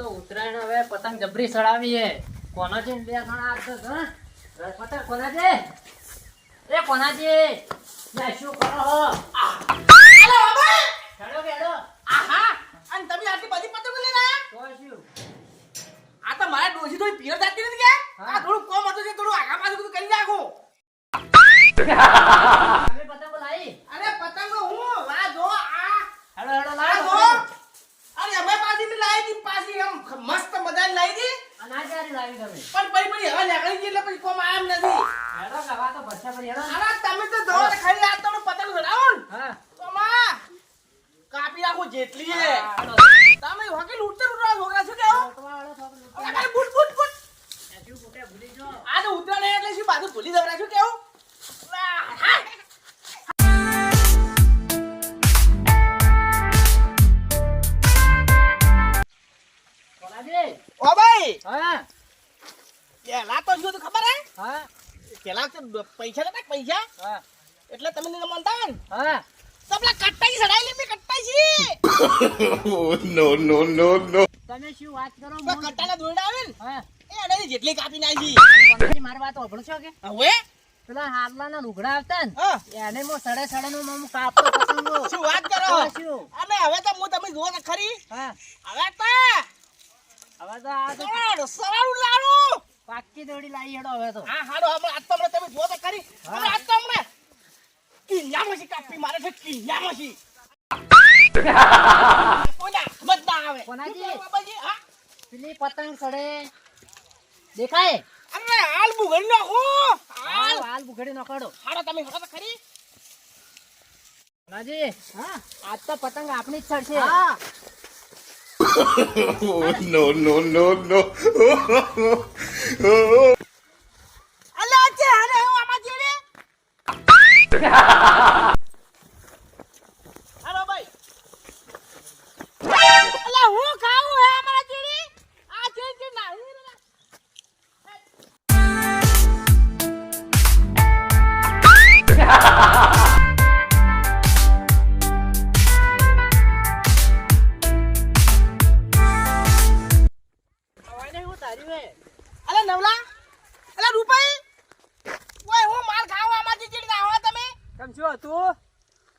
તો ઉતરાયણ હવે પતંગ જબરી સડાવી હે. કોના છે બે ખાણા આપતો છો ને? પતંગ કોના છે? એ કોના છે? લે શું કરો હો? અલે બાબા હેડો હેડો. આહા અને તમે આટલી બધી પતંગો લઈને આયા? તો શું? આ તો મારા ડોશી તો પિયર જાતી નથી કે આ થોડું કોમ હતું છે થોડું આગા પાછું બધું કરી નાખો. તમે પતંગો લાવી? અરે પતંગો હું વા જો આ હેડો હેડો આ લાવો. જો અરે અમે પાછી મે લાવી દી પાછી એમ મસ્ત મજાની લાવી દી અને આ ક્યારે લાવી તમે? પણ પડી હવે નીકળી ગઈ એટલે પછી કોમ આમ નથી. હેડો કવા તો ભરસા પર હેડો. અરે તમે તો જો ખાલી આ તમે પતંગ ચડાવો ને હા. તો માં કાપી નાખો જેટલી હે હેડો. તમે હોકી લૂટતે છોકરા શું કેવો છોકરા હેડો છોકરા. અરે બુટ બુટ બુટ શું ફૂટે ભૂલી જો. આ તો ઉતરાણ એટલે શું બાજુ ભૂલી જવરા શું કેવું કોનાજી? ઓ ભાઈ હા પેલા તો શું ખબર હે હા પેલા તો પૈસા નતા પૈસા હા એટલે તમે નહીં માનતા ને હા. તો પેલા કટ્ટાઈ સડાઈ લે મે કટ્ટાઈ છી Oh, no, no, no, no. તમે શું વાત કરો? તો કટ્ટાના દોરડા આવે ને હા. એ અડાની જેટલી કાપી નાખી કોનાજી મારી વાત સાંભળો છો કે? હવે પેલા હારલાના લુગડા આવતા ને હા એને મો સડે સડે નું મમ કાપતો પતંગો. શું વાત કરો તો શું? અને હવે તો હું તમે જોવો ને ખરી હા હવે તો હવે તો આ તો સવારું લાડું પાક્કી દોડી લાવી હેડો હવે તો. હા હાડો હમણાં આજ તો હમણાં તમે જોવો તો ખરી હવે આજ તો હમણાં કિન્યા મસી કાપી મારે છે કિન્યા મસી કોના સમજ ના આવે કોનાજી? શું કરો બાબાજી હા પેલી પતંગ સડે દેખાય? અરે હાલ બુગડી નાખો હાલ હાલ બુઘડી નખાડો. હાડો તમે હડો તો ખરી કોનાજી? હા આજ તો પતંગ આપણી જ સડશે. હા Oh, no, no, no, no. અલા છે અરે હું આમાં જેડે હાલો ભાઈ અલા હું ખાવું હે અમારા જેડી આ છે નાહી રે હવાને હું તાર્યું હે. અલા નવલા અલા રૂપાઈ ઓય હું માલ ખાવા આમાંથી જેડી નાહવા તમે કેમ શું હતું?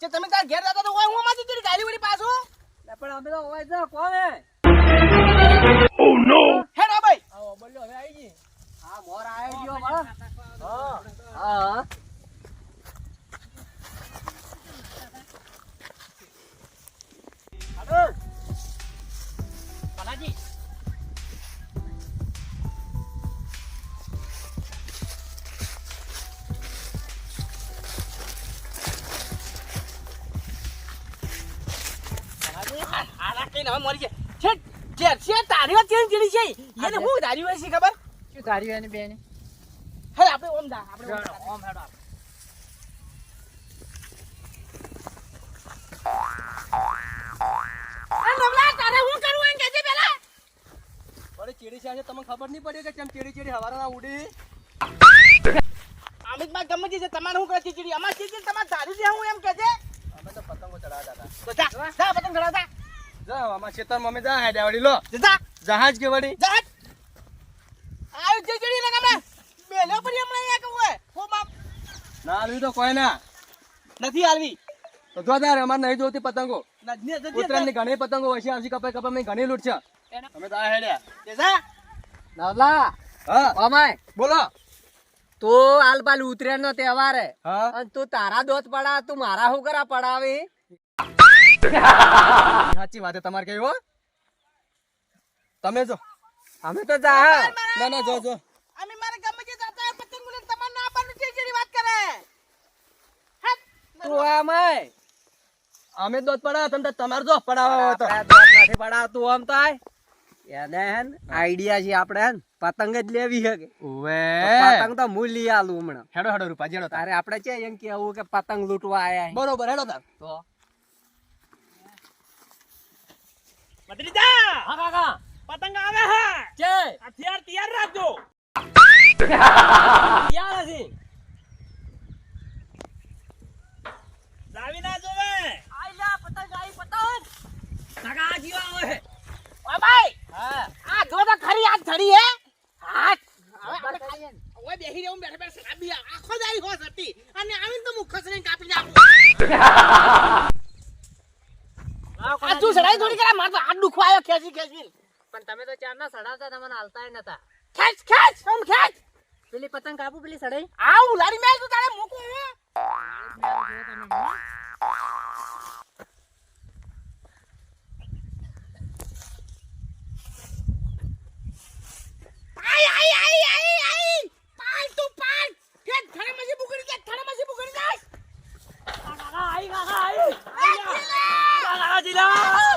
જે તમે તાર ઘેર જતા તો ઓય હું આમાંથી જેડી ગાડી વળી પાછું લે પણ અમે તો અવાજ ના કોણ હે? હેડો ભાઈ આવો બોલ્યો હવે આવી ગઈ. હા મોર આવી ગયો બા. હા હા. હાલો કોનાજી? આલા કઈ હવે મરી જાય છે છે તારીઓ ચેન જેડી છે એને હું તારીઓ છે ખબર શું તાર્યું એની બેન? હે આપણે ઓમ દા આપણે ઓમ દા. ઓમ હેડો. આ નવલા તારે હું કરવું એમ કેજે પેલા અરે ચેડી છે તમને ખબર નહીં પડી કે કેમ ચેડી હવારના ઉડી અમિત માં ગમે છે તમારે હું કરે ચીચડી અમાર ચીચડી તમાર ધારી છે હું એમ કેજે અમે તો પતંગો ચડાવતા હતા તો જા જા પતંગ ચડાવતા જા આમાં ખેતરમાં અમે જા હેડ્યા વળી લો જા જહાજ કે વળી જા આવ ચીચડી લગા મે બેલો પર હમણાં એક હોય હો બાપ ના આલવી તો કોઈ ના નથી આલવી તો જો તાર અમાર નહીં જોતી પતંગો નથી ઉત્તરાયણની ઘણી પતંગો હોય છે આસી કપાઈ કપાઈ ઘણી લૂંટ છે અમે તો આ હેડ્યા જા નવલા હા અમાય બોલો તો આલબાલ ઉતરેણ નો તહેવાર હે હા અને તું તારા દોત પડાવ તું મારા હું કરા પડાવી? સાચી વાત છે તમારે કઈ હો તમે જો અમે તો જા ના ના જો જો અમે મારે ગમે છે જાતા હોય પતંગ ઉડે તમાર ના આપવાનું ચીચડી વાત કરે હટ તું અમાય અમે દોત પડાવ તમે તો તમારે જો પડાવવા તો આપણા દોત નથી પડાવતું આમ તો આય. એને હેન આઈડિયા છે આપણે હેન પતંગ જ લેવી છે કે ઓવે પતંગ તો હું લઈ આલું હમણાં. હેડો હેડો રૂપા જેડો તારે તારે આપણે છે એમ કેવું કે પતંગ લૂંટવા આયા છે. બરોબર હેડો તાર તો બદલી જા હા કાકા પતંગ આવે હે છે હથિયાર તૈયાર રાખજો ક્યાં નથી? લાવી ના જોવે આઈ લા પતંગ આઈ પતંગ. કાકા આ જીવા આવે. ઓ ભાઈ હા સડી હે હા હવે બેહી રહ્યો બેઠા બેઠા શરાબ બી આખો દાઈ હોસ હતી અને આવીને તો મુખ ખસરીને કાપી નાખું આ તું સડાઈ થોડી કરે માર તો હાથ દુખવા આવ્યો ખેંચી ખેંચી પણ તમે તો ચારના સડાવતા તમને હાલતા નતા. ખેંચ ખેંચ આમ ખેંચ પેલી પતંગ કાપુ પેલી સડાઈ. આવ લારી મેલ તું તારે મૂકું હે આઈ પાલ તું પાલ ફેર થણે મસી બુકડી જાય થણે મસી બુકડી જાય કાકા આઈ કાકા જીલા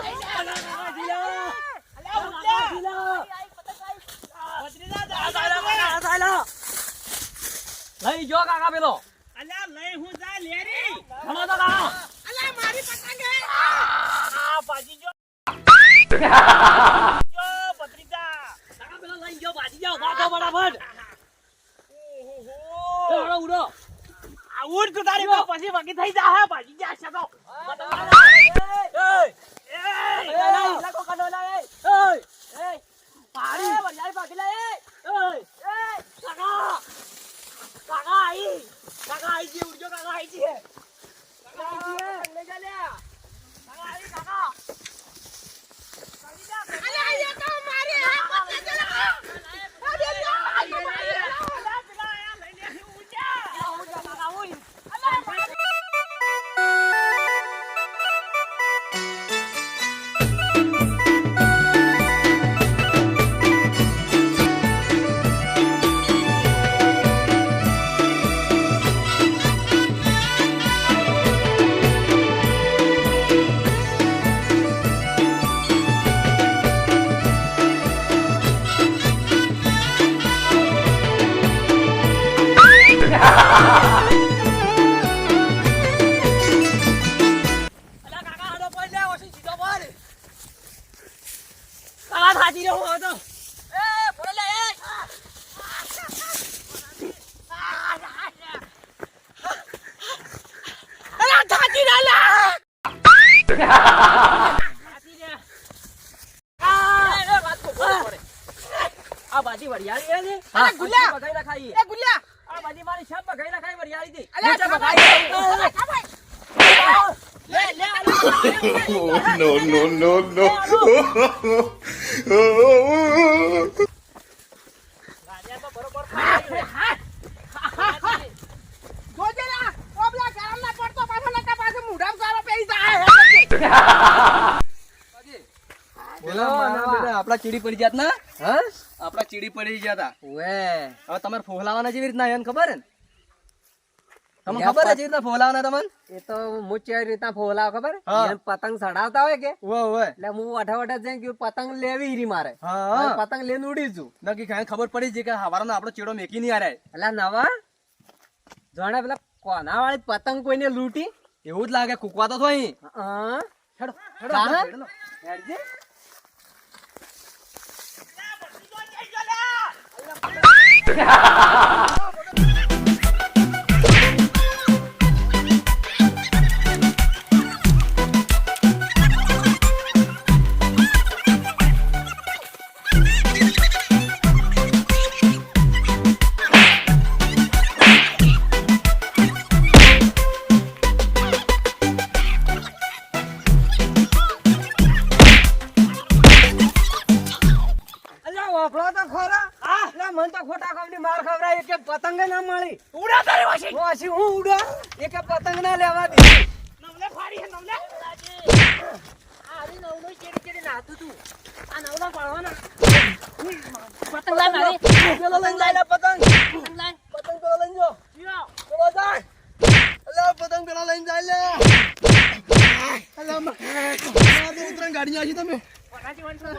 લઈ જો કાકા પેલો અલ્યા લઈ હું જા લેરી ભણો તો કાકા અલ્યા મારી પતંગ હે બાજી જો જો ભત્રીજા કાકા પેલો લઈ ગયો ભાજી જાઓ વાતો બરાબર ઓહો ઉડો આ ઉડ તું તારી બા પછી વગી થઈ જા હે બાજી જા શકો લાકો કાઢો લા એ પાડી વરિયાળી પાકી લા એ કાકા કાકા આઈ જી ઉડજો કાકા આઈ જી લે જા લે કાકા આઈ કાકા અલ્યા ये तो मारे है पत्ते चला अरे આ બાજી વરિયાળી હે ને અરે ગુલ્લા બગાઈ રખાઈ એ ગુલ્લા આ બાજી મારી શાપ બગાઈ રખાઈ વરિયાળી થી અલ્યા બગાઈ લે લે no, no, no, no. Gadiya તો બરોબર જોજેલા ઓબલા ગરમ ના પડતો પાછો નકા પાછો મુઢામ સારો પેઈ જાય આપડા ચીડી પડી જાત ના આપડા ચીડી પડી જતા હવે તમારે ફોહલાવાના જેવી રીતના એને ખબર હે ને તમને ખબર હે જેવી રીતના ફોહલાવાના તમને એ તો હું કેવી રીતના ફોલાવ ખબર હા. એમ પતંગ સડાવતા હોય કે ઓય એટલે હું વઠા જઈને કે પતંગ લેવી હીરી મારે હા. હવે પતંગ લઈને ઉડી જુ નક્કી કાંઈ ખબર પડી છે કે હવારનો આપણો ચીડો મેકી નહીં આરે એટલે નવા જાણે પેલા કોના વાળી પતંગ કોઈને લૂંટી એવું જ લાગે કુકવા તો થોઈ હા હેડો કાહા? હેડજે વાપરો તો ખરા એટલે મને તો ખોટા કામની માર ખવડાય કે પતંગ ના મળી ઉડા તારી વાસી પછી હું ઉડો એ કે પતંગ ના લેવા દીધી નવલે ફાડી હે નવલે આરી નવલો ચેડી ચેડી નાતું તું આ નવલા પાડવાના પતંગ લાય મારી પેલો લઈને જાય લે પતંગ પતંગ લાય પતંગ પેલો લઈને જો યો પેલો જાય અલ્યા પતંગ પેલો લઈને જાય લે અલ્યા મારે ઉતરણ ગાડી આવી તમે વરાજી વંશો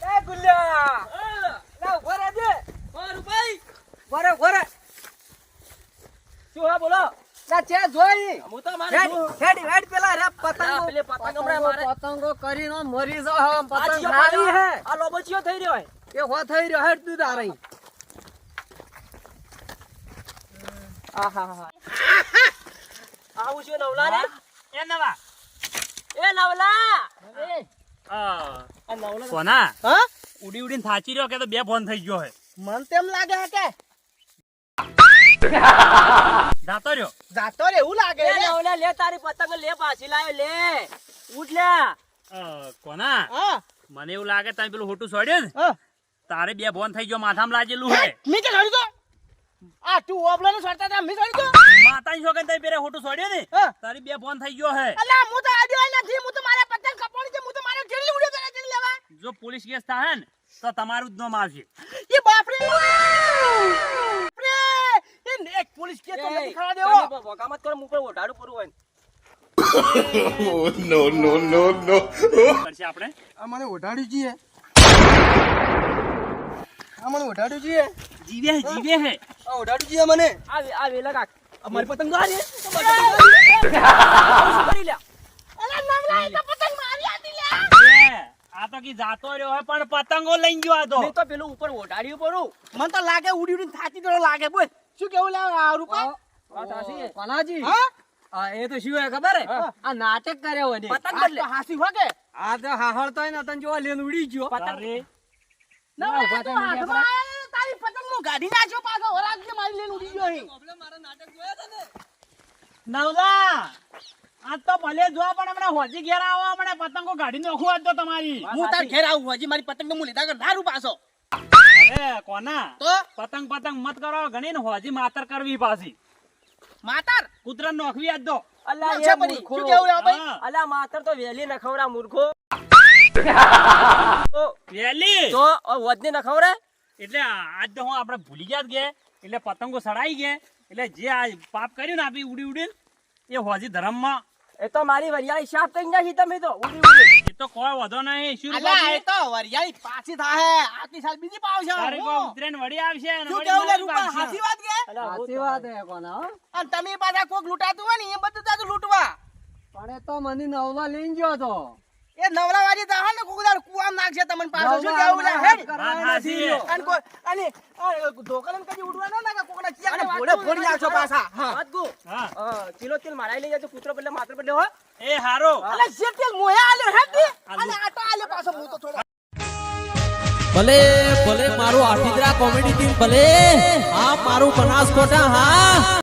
એ ગુલ્લા લા ઉભા રહેજે રૂપાઈ વરે શું હા બોલો લા ચે જોઈ હું તો મારે હેડી હેડ પેલા રે પતંગો પેલે પતંગ હમણાં મારે પતંગો કરીને મરી જાવ આ પતંગ ચિયો ખાવી હે આ લોબચિયો થઈ રહ્યો હે એ હો થઈ રહ્યો હેડ તું તારી આહા આવું છે નવલા ને એ નવા એ નવલા એ આ નવલો કોના હા ઉડી ઉડીને થાચી રહ્યો કે તો બે ફોન થઈ ગયો હે મન તેમ લાગે હે કે જાતો રહ્યો જાતો રે એવું લાગે લે લે. નવલા લે તારી પતંગ લે પાછી લાયો લે ઉઠ લે કોના હા મને એવું લાગે તમે પેલું હોટું છોડ્યું ને હા તારે બે ફોન થઈ ગયો માથામાં લાગેલું હે મેં કે છોડી દો આ તું ઓબલો ને છોડતા હતા મેં છોડી દો માતાની છોકરી તઈ પેરે હોટું છોડ્યું ને હા. તારી બે ફોન થઈ ગયો હે અલા હું તો આડ્યો નથી હું તો મારા પતંગ કપોણી છે હું તો મારો જેટલી ઉડ્યો કરે જેટલી લેવા જો પોલીસ કેસ થાય ને તો તમારું જ નામ આવશે એ બાપરે બાપરે એ એક પોલીસ કે તો નથી ખાવા દેવો વકામત કરો મુકર ઓઢાડું પૂરું હોય Oh, no, no, no, no. કરશે આપણે આ મને ઓઢાડ્યું છીએ આ મને ઓઢાડ્યું છીએ જીવે હે જીવે હે આ ઓઢાડ્યું છીએ મને આ વેલા કાક અમારી પતંગ ગાડી કરી લે અલા નવરા એ તો પતંગ મારી આતી લે આ તો કી જાતો રહ્યો હે પણ પતંગો લઈ ગયો આ તો મેં તો પેલું ઉપર ઓઢાડ્યું પડું મને તો લાગે ઉડી ઉડીને થાકી તો લાગે બોલ શું કેવું લે આ રૂપા વાત હાસી કોનાજી હા એ તો શું હે ખબર હે આ નાટક કર્યો હોય ને પતંગ આ બદલે તો હાસી હોકે આ તો હાહળતો હોય ને તને જોવા લેન ઉડી ગયો તારે નવરા તું હાથમાં આયો, તારી પતંગ નું ગાડી નાખ્યો પાછો વરાગ કે મારી લઈને ઉડી ગયો હે નવદા આજ તો ભલે જો પણ હમણાં હોજી ઘેર આવો હમણાં પતંગો ગાડી નાખું આજ તો તમારી હું તાર ઘેર આવું હજી મારી પતંગ હું લીધા કર દારૂ પાછો અરે કોના તો પતંગ પતંગ મત કરો ઘણી ને હોજી માતર કરવી પાછી માતાર કૂતરા નોખવી આજ તો અલ્લા છે એ પડી મૂર્ખો. શું કેવું લે ભાઈ હા. અલ્લા માતર તો વેલી નખવરા મૂર્ખો તો વેલી તો વધને નખવરે એટલે આજ તો હું આપણે ભૂલી ગયા જ ગયા એટલે પતંગો સડાઈ ગયા એટલે જે આ પાપ કર્યું ને આપી ઉડી ઉડીને એ હોજી ધર્મમાં એ તો મારી વરિયાળી શાપ થઈ નાખી તમે તો ઉડી ઉડી એ તો કોઈ વધો નહીં શું અલા એ રૂપાજી? તો વરિયાળી પાછી થાહે આતી સાલ બીજી પાવ છે તારે કોઈ હું. ઉતરેને વળી આવશે ને શું વળી કેવું લે મારી રૂપા પાડશે. હાચી વાત કે અલ્લા હું સાચી વાત હે કોના હો? અને તમે પાછા કોક લૂંટાતું હોય ને એ બધું તાતું લૂંટવા પણ એ તો મને નવલા લઈને ગયો તો એ નવરાવાજી તાહા ને કોક દાડ કુવામ નાખશે તમને પાછો શું કેવું લે હેડ વાત હાચી. અને કોઈ અને ધોકલન કદી ઉડવા ના નાખે કોકના ચિયા ને ભોડે ફોડી નાખશો પાછા હા વાત ગો હા કિલો તેલ મારાઈ લઈ જજો પુત્ર બદલે માત્ર બદલે હો એ હારો અલે જેટેલ મોયા આલ્યો હેડ દી અને આટો આલ્યો પાછો હું તો થોડો ભલે ભલે મારું આઠીદરા કોમેડી ટીમ ભલે હા મારું બનાસકોટા હા